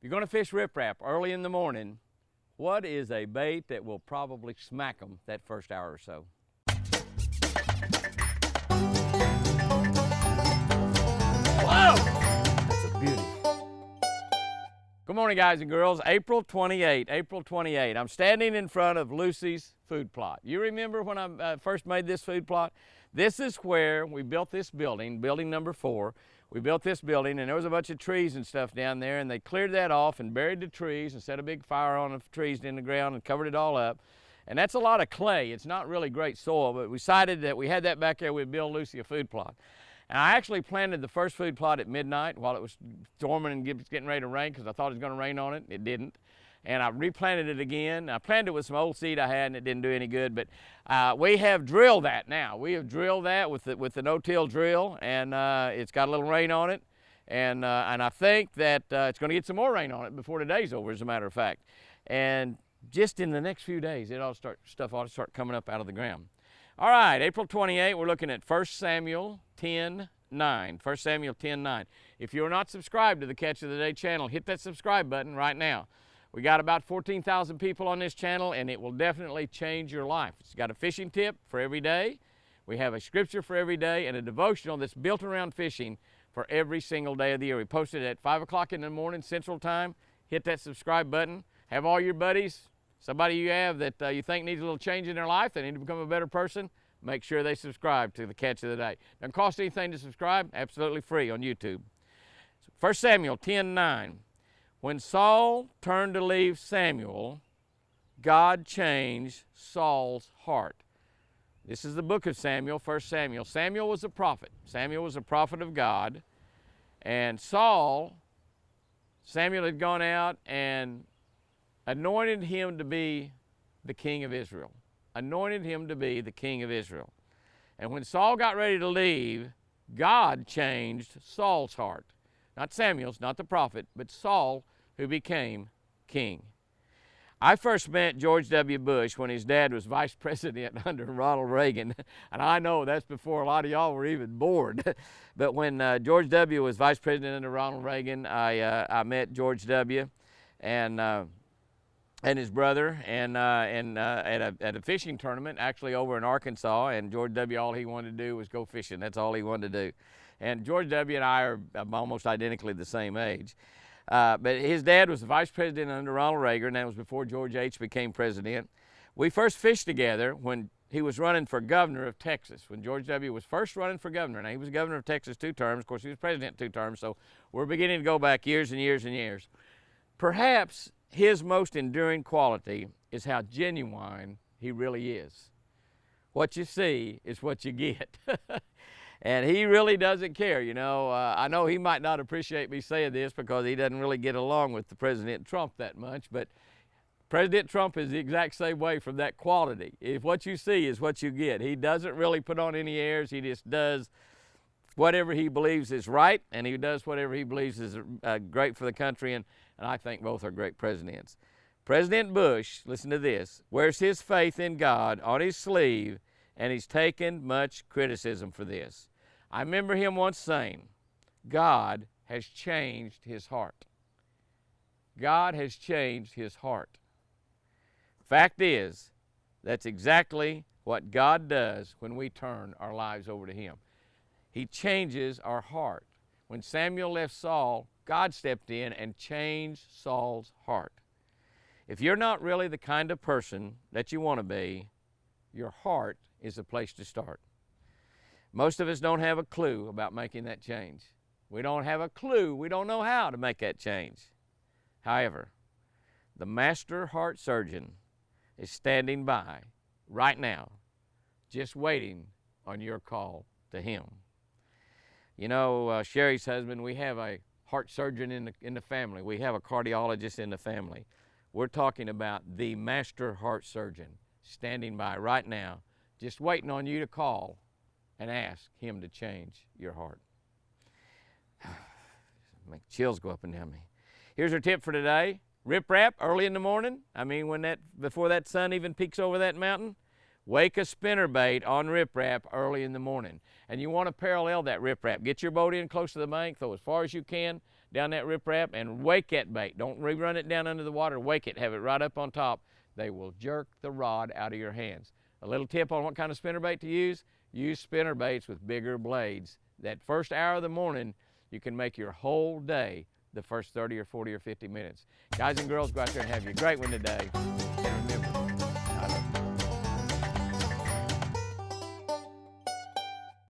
If you're going to fish riprap early in the morning, what is a bait that will probably smack them that first hour or so? Whoa! That's a beauty. Good morning, guys and girls. April 28. I'm standing in front of Lucy's food plot. You remember when I first made this food plot? This is where we built this building, building number 4. We built this building, and there was a bunch of trees and stuff down there, and they cleared that off and buried the trees and set a big fire on the trees in the ground and covered it all up. And that's a lot of clay. It's not really great soil, but we decided that we had that back there, we'd build Lucy a food plot. And I actually planted the first food plot at midnight while it was storming and getting ready to rain, because I thought it was going to rain on it. It didn't. And I replanted it again. I planted it with some old seed I had, and it didn't do any good. But we have drilled that now. We have drilled that with the no-till drill, and it's got a little rain on it. And I think that it's going to get some more rain on it before today's over, as a matter of fact. And just in the next few days, stuff ought to start coming up out of the ground. All right, April 28, we're looking at 1 Samuel 10:9. 1 Samuel 10:9. If you're not subscribed to the Catch of the Day channel, hit that subscribe button right now. We got about 14,000 people on this channel, and it will definitely change your life. It's got a fishing tip for every day. We have a scripture for every day and a devotional that's built around fishing for every single day of the year. We post it at 5 o'clock in the morning Central Time. Hit that subscribe button. Have all your buddies, somebody you have that you think needs a little change in their life, they need to become a better person, make sure they subscribe to the Catch of the Day. Doesn't cost anything to subscribe, absolutely free on YouTube. 1 Samuel 10:9. When Saul turned to leave Samuel, God changed Saul's heart. This is the book of Samuel, 1 Samuel. Samuel was a prophet. Samuel was a prophet of God. And Samuel had gone out and anointed him to be the king of Israel. Anointed him to be the king of Israel. And when Saul got ready to leave, God changed Saul's heart. Not Samuel's, not the prophet, but Saul, who became king. I first met George W. Bush when his dad was vice president under Ronald Reagan. And I know that's before a lot of y'all were even born. But when George W. was vice president under Ronald Reagan, I met George W. and his brother at a fishing tournament, actually over in Arkansas. And George W., all he wanted to do was go fishing. That's all he wanted to do. And George W. and I are almost identically the same age. But his dad was the vice president under Ronald Reagan, and that was before George H. became president. We first fished together when he was running for governor of Texas, when George W. was first running for governor. Now, he was governor of Texas 2 terms. Of course, he was president 2 terms, so we're beginning to go back years and years and years. Perhaps his most enduring quality is how genuine he really is. What you see is what you get. And he really doesn't care, you know. I know he might not appreciate me saying this because he doesn't really get along with the President Trump that much, but President Trump is the exact same way from that quality. If what you see is what you get. He doesn't really put on any airs. He just does whatever he believes is right, and he does whatever he believes is great for the country, and I think both are great presidents. President Bush, listen to this, wears his faith in God on his sleeve, and he's taken much criticism for this. I remember him once saying, God has changed his heart. God has changed his heart. Fact is, that's exactly what God does when we turn our lives over to him. He changes our heart. When Samuel left Saul, God stepped in and changed Saul's heart. If you're not really the kind of person that you want to be, your heart is the place to start. Most of us don't have a clue about making that change. We don't have a clue. We don't know how to make that change. However, the master heart surgeon is standing by right now, just waiting on your call to him. You know, Sherry's husband, we have a heart surgeon in the family. We have a cardiologist in the family. We're talking about the master heart surgeon standing by right now, just waiting on you to call and ask him to change your heart. Make chills go up and down me. Here's our tip for today. Riprap early in the morning. I mean, before that sun even peeks over that mountain, wake a spinnerbait on riprap early in the morning. And you want to parallel that riprap. Get your boat in close to the bank, throw as far as you can. down that riprap and wake that bait. Don't rerun it down under the water. Wake it. Have it right up on top. They will jerk the rod out of your hands. A little tip on what kind of spinnerbait to use. Use spinnerbaits with bigger blades. That first hour of the morning, you can make your whole day the first 30 or 40 or 50 minutes. Guys and girls, go out there and have you a great one today.